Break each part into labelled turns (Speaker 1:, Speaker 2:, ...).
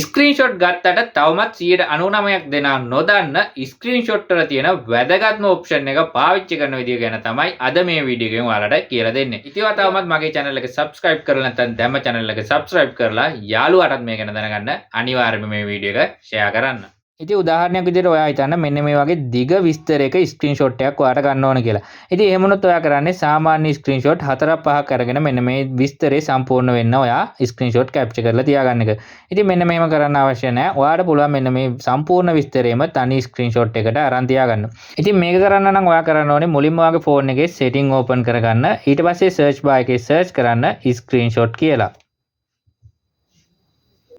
Speaker 1: Screenshot ගත්තට තවමත් 99%ක් දෙනා නොදන්න ස්ක්‍රීන්ෂොට් වල තියෙන වැදගත්ම ඔප්ෂන් එක පාවිච්චි කරන විදිය ගැන තමයි අද මේ වීඩියෝ එකෙන් ඔයාලට කියලා දෙන්නේ. ඉතින් ඔයා තවමත් මගේ channel එක subscribe කරලා නැත්නම් දැම්ම channel එක subscribe කරලා යාළුවාටත් මේ ගැන දැනගන්න අනිවාර්යයෙන්ම මේ වීඩියෝ එක share කරන්න. ඉතින් උදාහරණයක් විදිහට ඔයා හිතන්න මෙන්න මේ වගේ දිග විස්තරයක ස්ක්‍රීන්ෂොට් එකක් ඔයාට ගන්න ඕන කියලා. ඉතින් එහෙම වුණොත් ඔයා කරන්නේ සාමාන්‍ය ස්ක්‍රීන්ෂොට් 4-5ක් අරගෙන මෙන්න මේ විස්තරේ සම්පූර්ණ වෙන්න ඔයා ස්ක්‍රීන්ෂොට් කැප්චර් කරලා තියාගන්න එක. ඉතින් මෙන්න මේම කරන්න අවශ්‍ය නැහැ. ඔයාට පුළුවන් මෙන්න මේ සම්පූර්ණ විස්තරේම තනි ස්ක්‍රීන්ෂොට් එකට අරන් තියාගන්න. ඉතින් මේක කරන්න නම් ඔයා කරන්න ඕනේ මුලින්ම ඔයාගේ ෆෝන් එකේ setting open කරගන්න. ඊට පස්සේ search bar එකේ search කරන්න ස්ක්‍රීන්ෂොට් කියලා.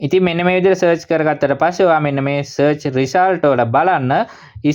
Speaker 1: ඉතින් මෙන්න මේ විදිහට සර්ච් කරගත්තට පස්සේ ඔයා මෙන්න මේ සර්ච් රිසල්ට් වල බලන්න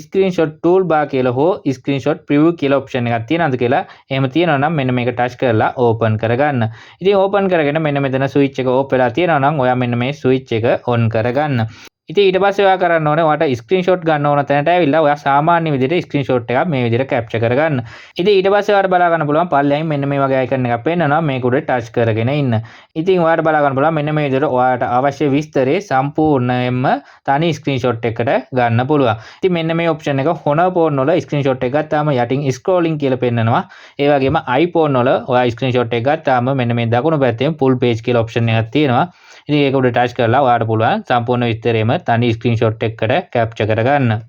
Speaker 1: ස්ක්‍රීන්ෂොට් ටූල් බාර් කියලා හෝ ස්ක්‍රීන්ෂොට් ප්‍රිවිව් කියලා ඔප්ෂන් එකක් තියෙනවද කියලා. එහෙම තියෙනවා නම් මෙන්න මේක ටච් කරලා ඕපන් කරගන්න. ඉතින් ඕපන් කරගෙන මෙන්න මෙතන ස්විච් එක ඕෆ් වෙලා තියෙනවා නම් ඔයා මෙන්න මේ ස්විච් එක ඔන් කරගන්න. ඉතින් ඊට පස්සේ ඔයා කරන්න ඕනේ ඔයාට ස්ක්‍රීන්ෂොට් ගන්න ඕන තැනට ඇවිල්ලා ඔයා සාමාන්‍ය විදිහට ස්ක්‍රීන්ෂොට් එකක් මේ විදිහට කැප්චර් කරගන්න. ඉතින් ඊට පස්සේ ඔයාට බලා ගන්න පුළුවන් පල්ලෙහින් මෙන්න මේ වගේ අයිකන් එකක් පෙන්නනවා මේක උඩ ටච් කරගෙන ඉන්න. ඉතින් ඔයාට බලා ගන්න පුළුවන් මෙන්න මේ විදිහට ඔයාට අවශ්‍ය විස්තරේ සම්පූර්ණයෙන්ම තනි ස්ක්‍රීන්ෂොට් එකකට ගන්න පුළුවන්. ඉතින් මෙන්න මේ ඔප්ෂන් එක ෆෝන් වල ස්ක්‍රීන්ෂොට් එක ගත්තාම යටින් ස්ක්‍රෝලින් කියලා පෙන්නනවා. ඒ වගේම iPhone වල ඔයා ස්ක්‍රීන්ෂොට් එක ගත්තාම මෙන්න මේ දකුණු පැත්තේ full page කියලා ඔප්ෂන් එකක් තියෙනවා. ඉතින් ඒක උඩ ටච් කරලා ඔයාට පුළුවන් සම්පූර්ණ විස්තරේම තනි ස්ක්‍රීන්ෂොට් එකකට කැප්චර් කරගන්න.